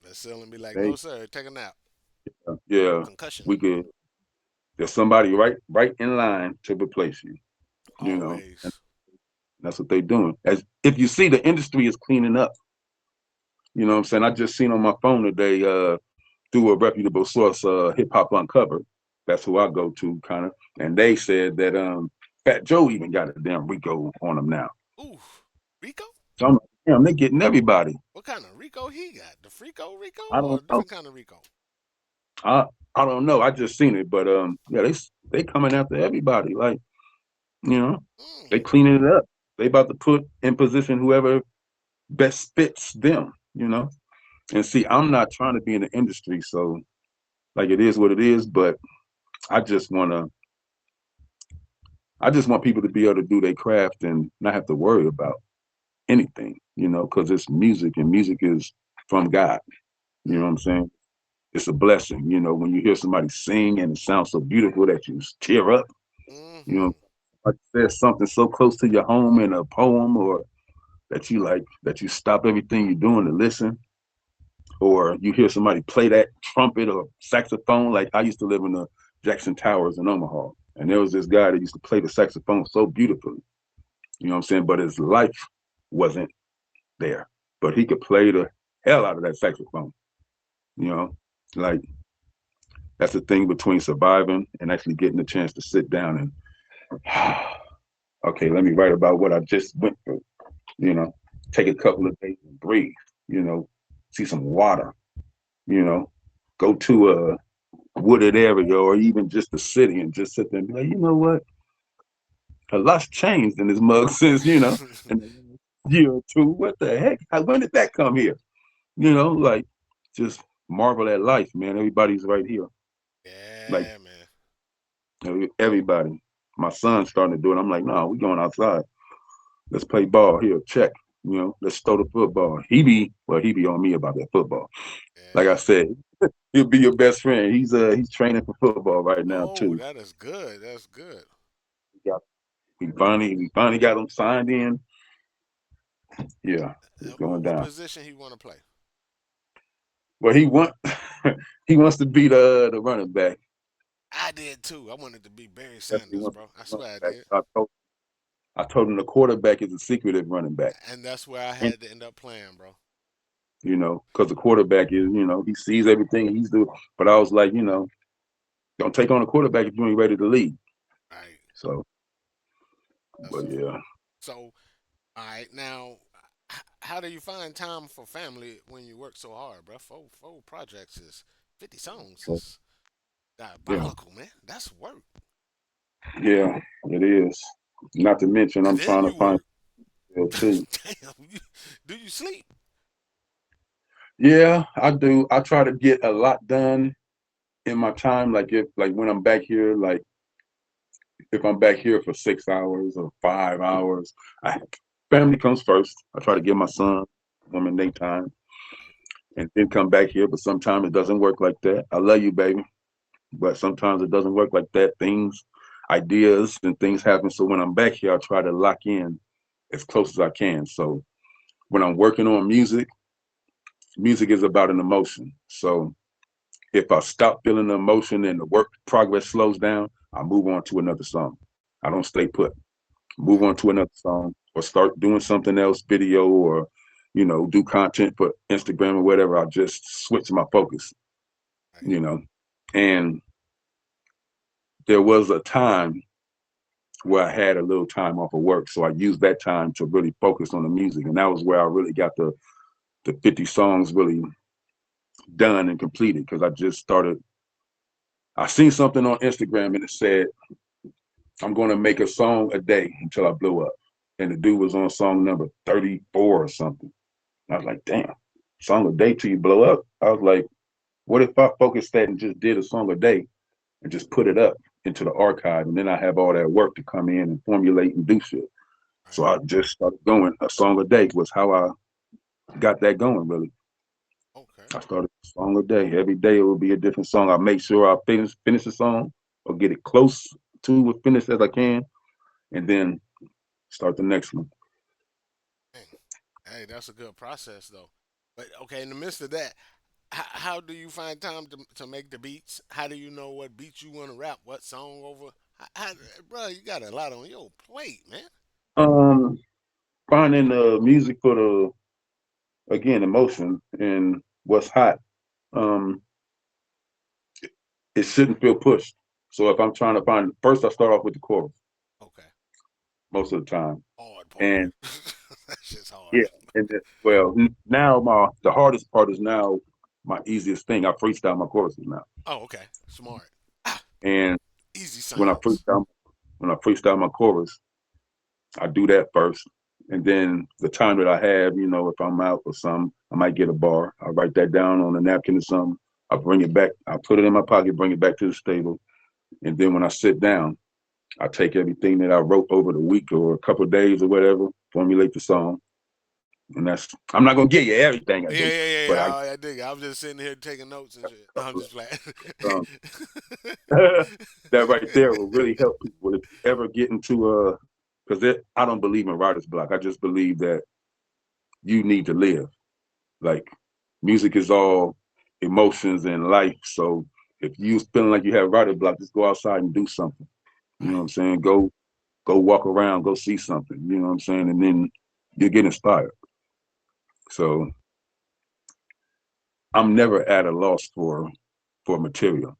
That ceiling be like, no They, sir, take a nap. yeah, Concussion. we could. There's somebody right in line to replace you. And Always. that's what they're doing. As if you see, the industry is cleaning up. You know what I'm saying? I just seen on my phone today, through a reputable source, Hip Hop Uncovered. That's who I go to, kind of. And they said that Fat Joe even got a damn Rico on him now. Ooh. Rico? So I'm like, damn, they getting everybody. What kind of Rico he got? The Frico Rico I or don't a know. different kind of Rico? I I don't know. I just seen it, but yeah, they coming after everybody. Like they Mm. cleaning it up. They about to put in position whoever best fits them. And see, I'm not trying to be in the industry, so like it is what it is. But I just wanna, I just want people to be able to do their craft and not have to worry about anything. Because it's music and music is from God. You know Mm. what I'm saying? It's a blessing. When you hear somebody sing and it sounds so beautiful that you tear up. You know, Mm-hmm. like there's something so close to your home in a poem, or that you stop everything you're doing to listen, or you hear somebody play that trumpet or saxophone. Like I used to live in the Jackson Towers in Omaha, and there was this guy that used to play the saxophone so beautifully. You know what I'm saying? But his life wasn't there. But he could play the hell out of that saxophone. You know, like that's the thing between surviving and actually getting a chance to sit down and okay, let me write about what I just went through. You know, take a couple of days and breathe. You know, see some water. You know, go to a wooded area or even just the city and just sit there and be like, you know what? A lot's changed in this mug since, in a year or two. What the heck? When did that come here? Like just marvel at life, man. Everybody's right here. Like Yeah, man. everybody. My son's starting to do it. I'm like, no, we going outside. Let's play ball here. Check. Let's throw the football. He be on me about that football. Like I Yeah. said, he'll be your best friend. He's training for football right now Oh, too. that is good. That's good. Yeah. We finally got him signed in. Yeah, it's going What down. position he want to play? Well, he wants to be the running back. I did too. I wanted to be Barry Definitely Sanders, wants to bro. be I the running swear I back. did. I told him the quarterback is a secretive running back. And that's where I And had to end up playing, bro. because the quarterback is, he sees everything he's doing. But I was like, don't take on a quarterback if you ain't ready to lead. Right. So, That's but true. yeah, So, all right, now, how do you find time for family when you work so hard, bro? Four projects is 50 songs so, is yeah, diabolical, man. That's work. yeah, it is. Not to mention, And I'm then trying to you find work. still too. Damn. Do you sleep? Yeah, I do. I try to get a lot done in my time. Like when I'm back here, like if I'm back here for 6 hours or 5 hours, I, family comes first. I try to give my son, woman, their time, and then come back here. But sometimes it doesn't work like that. I love you, baby, but sometimes it doesn't work like that. Ideas, and things happen. So when I'm back here, I try to lock in as close as I can. So when I'm working on music, music is about an emotion. So if I stop feeling the emotion and the work progress slows down, I move on to another song. I don't stay put. Move Right, on to another song or start doing something else, video or, do content for Instagram or whatever. I just switch my focus, right. you know. And there was a time where I had a little time off of work. So I used that time to really focus on the music. And that was where I really got the 50 songs really done and completed because I just started. I seen something on Instagram and it said, I'm going to make a song a day until I blow up. And the dude was on song number 34 or something. And I was like, damn, song a day till you blow up. I was like, what if I focused that and just did a song a day and just put it up into the archive? And then I have all that work to come in and formulate and do shit. So Right. I just started going. A song a day was how I got that going, really. Okay. I started a song a day. Every day it would be a different song. I make sure I finish the song or get it close to as finished as I can, and then start the next one. Dang. Hey, that's a good process though. But okay, in the midst of that, how do you find time to make the beats? How do you know what beats you want to rap? What song over? Bro, you got a lot on your plate, man. Um, Finding the music for the again emotion and what's hot. Um, it shouldn't feel pushed. So if I'm trying to find first, I start off with the chorus Okay. most of the time, Hard part. and That shit's yeah, hard. and then, well, now my the hardest part is now my easiest thing. I freestyle my choruses now, Oh, okay. Smart. Ah, and easy when I science. freestyle when I freestyle my chorus, I do that first, and then the time that I have, if I'm out or something, I might get a bar. I write that down on a napkin or something. I bring it back. I put it in my pocket, bring it back to the stable, and then when I sit down, I take everything that I wrote over the week or a couple of days or whatever, formulate the song, and that's. I'm not gonna give you everything I Yeah, do, yeah, yeah, but I yeah. I dig it. I was just sitting here taking notes and shit. I'm couple just playing. of that right there will really help people if you ever get into because I don't believe in writer's block. I just believe that you need to live. Like music is all emotions and life. So if you feeling like you have writer's block, just go outside and do something. You know what Right. I'm saying? Go walk around, go see something. You know what I'm saying? And then you get inspired. So I'm never at a loss for material.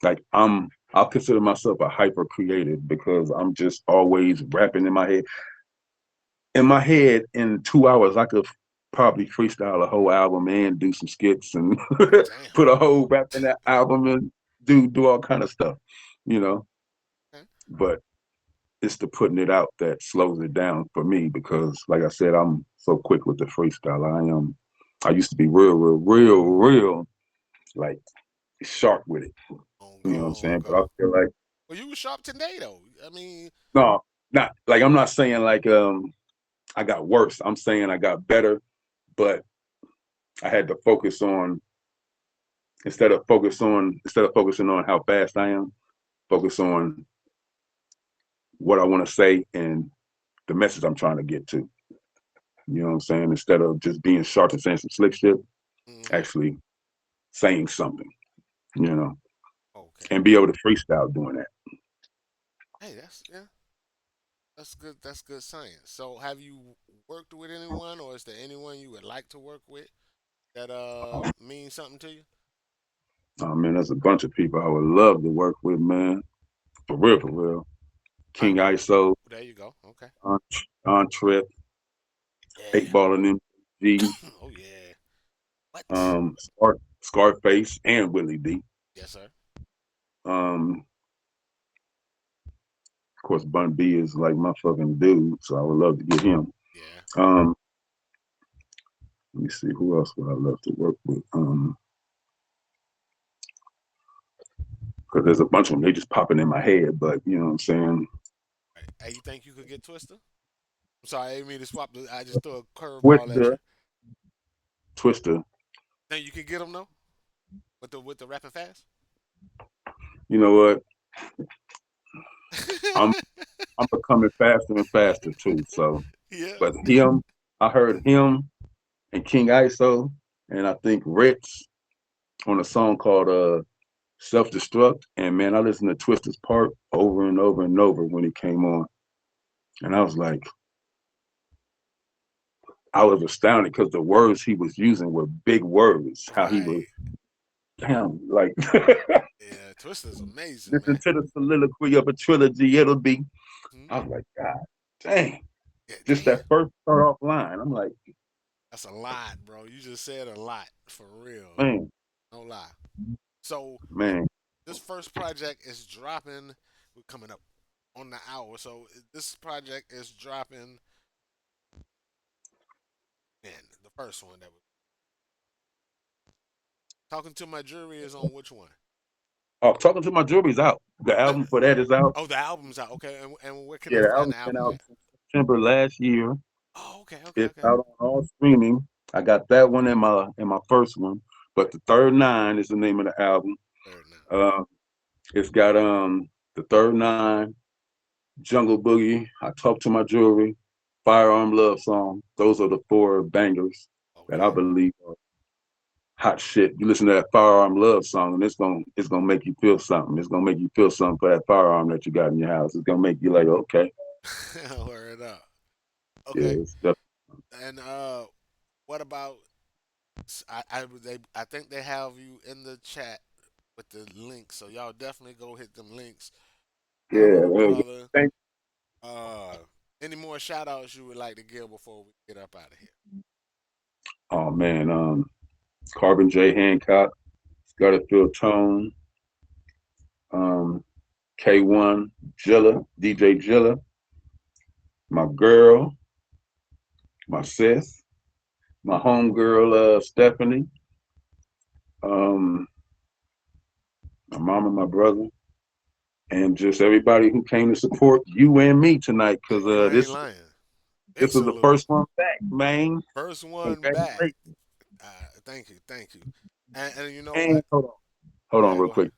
Like I'll consider myself a hyper creative because I'm just always rapping in my head. In my head, in 2 hours, I could probably freestyle a whole album and do some skits and Damn. put a whole rap in that album and do all kind of stuff, you know. Okay. But it's the putting it out that slows it down for me because, like I said, I'm so quick with the freestyle. I am. I used to be real, like sharp with it. On You know what I'm go, on saying? But I go. feel like Well, you was sharp today though. I mean, no, not like I'm not saying like I got worse. I'm saying I got better, but I had to focus on instead of focusing on how fast I am, focus on what I want to say and the message I'm trying to get to. You know what I'm saying? Instead of just being sharp and saying some slick shit, hmm. actually saying something, you know, Okay. and be able to freestyle doing that. Hey, that's yeah. That's good. That's good science. So, have you worked with anyone, or is there anyone you would like to work with? that mean something to you? Oh man, there's a bunch of people I would love to work with, man. For real, for real. King ISO, There you go. Okay. on Trip, Yeah. Eight Ball and MG, Oh yeah. What? Scarface, and Willie D. Yes, sir. Of course, Bun B is like my fucking dude, so I would love to get him. Yeah. Um, let me see who else would I love to work with. Because there's a bunch of them. They just popping in my head, but you know what I'm saying. Right. Hey, you think you could get Twister? I'm sorry, I didn't mean to swap. I just threw a curveball at you. Twister, Twister. Think you can get him though with the rapid fast? You know what? I'm I'm becoming faster and faster too. So, Yeah. but him, I heard him and King ISO, and I think Ritz on a song called Self Destruct. And man, I listened to Twister's part over and over and over when he came on. And I was like, I was astounded because the words he was using were big words. How he was, Right. damn, like, Yeah. Twister's amazing, listen man. to the soliloquy of a trilogy, it'll be. Hmm? I was like, God dang. Yeah. Just Damn. that first start off line. I'm like, That's a lot, bro. You just said a lot for real. man, No lie. So man. this first project is dropping. We're coming up on the hour. So this project is dropping. Man, the first one that was talking to my jury is on which one? Oh, talking to my jury's out. The Uh, album for that is out. Oh, the album's out. Okay, and where can Yeah, they the find album the came album out at? in September last year. Oh, okay, okay, It's okay. out on all streaming. I got that one in my first one, but the third nine is the name of the album. Third now. Uh, it's got the third nine, Jungle Boogie, I Talk to My Jewelry, Firearm Love Song. Those are the four bangers that I Okay. believe are hot shit. You listen to that Firearm Love Song, and it's gonna make you feel something. It's gonna make you feel something for that firearm that you got in your house. It's gonna make you like, okay, Word up. yeah, Okay. it's definitely, And what about? I think they have you in the chat with the links, so y'all definitely go hit them links. Follow yeah. the brother. Thank. Uh, any more shout outs you would like to give before we get up out of here? Oh man, Carbon J Hancock, Scotterfield Tone, um, K1, Jilla, DJ Jilla, my girl, my sis, my homegirl, Stephanie, um, my mama, my brother, and just everybody who came to support you and me tonight. Cause Hey, you ain't this lying. Big this was the salute. first one back, man. First one back. Congratulations. Thank you, thank you. And you know And what? hold on, Yeah, real go ahead. quick,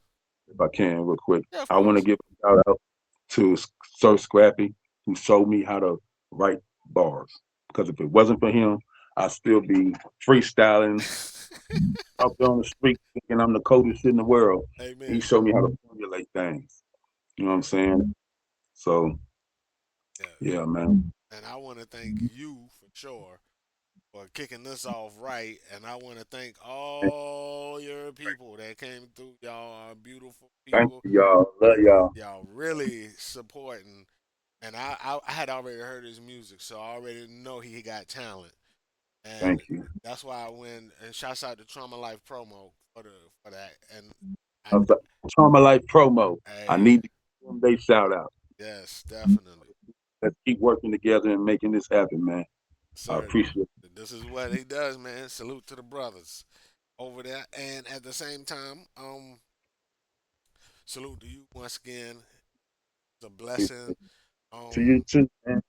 if I can, real quick. Yeah, of I want to course. give a shout out to Sir Scrappy, who showed me how to write bars. Because if it wasn't for him, I'd still be freestyling out there on the street thinking I'm the coldest shit in the world. He Amen. showed me how to formulate things. You know what I'm Yeah, saying? So yeah. yeah, man. And I want to thank you for sure for kicking this off right. And I want to thank all your people that came through. Y'all are beautiful Thank people. you, y'all. Love y'all. Y'all really supporting. And I had already heard his music, so I already know he got talent. And Thank you. that's why I went and shouts out to Trauma Life promo for that. And I, I'm sorry. Trauma Life promo. I hey, need to give them they shout out. yes, definitely. Let's keep working together and making this happen, man. I Certainly. appreciate it. This is what he does, man. Salute to the brothers over there. And at the same time, salute to you once again. It's a blessing. To you Um, too, man.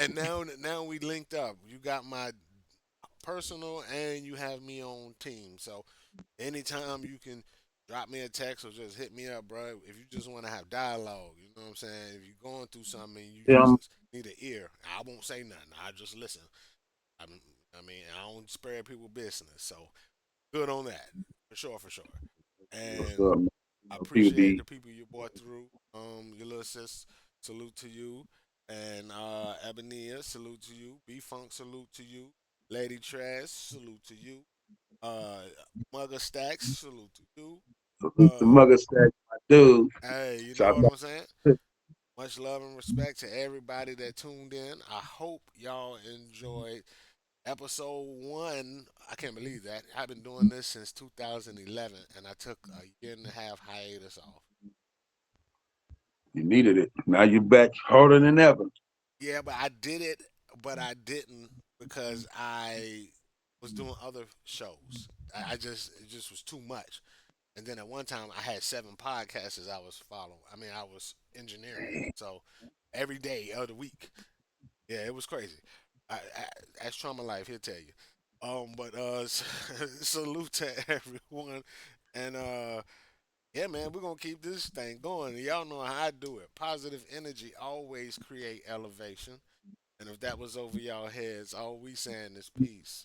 and now we linked up. You got my personal and you have me on team. So anytime you can drop me a text or just hit me up, bro. If you just want to have dialogue, you know what I'm saying? If you're going through something and you Yeah, just need an ear, I won't say nothing. I just listen. I'm, I mean, I don't spare people business. So good on that, for sure, for sure. what's And up, man? I People appreciate be the people you brought through. Your little sis, salute to you. And Ebony, salute to you. B Funk, salute to you. Lady Trash, salute to you. Uh, Mugger Stacks, salute to you. Salute to Uh, Mugger Stack, my dude. hey, you know Shout what out I'm saying? to Much love and respect to everybody that tuned in. I hope y'all enjoyed episode one. I can't believe that. I've been doing this since 2011, and I took a year and a half hiatus off. you needed it. Now you back harder than ever. Yeah, but I did it, but I didn't because I was doing other shows. I just it just was too much. And then at one time, I had 7 podcasts I was following. I mean, I was engineering. So every day of the week, yeah, it was crazy. Ask Trauma Life, he'll tell you. But salute to everyone, and yeah, man, we're gonna keep this thing going. Y'all know how I do it. Positive energy always create elevation, and if that was over y'all heads, all we saying is peace.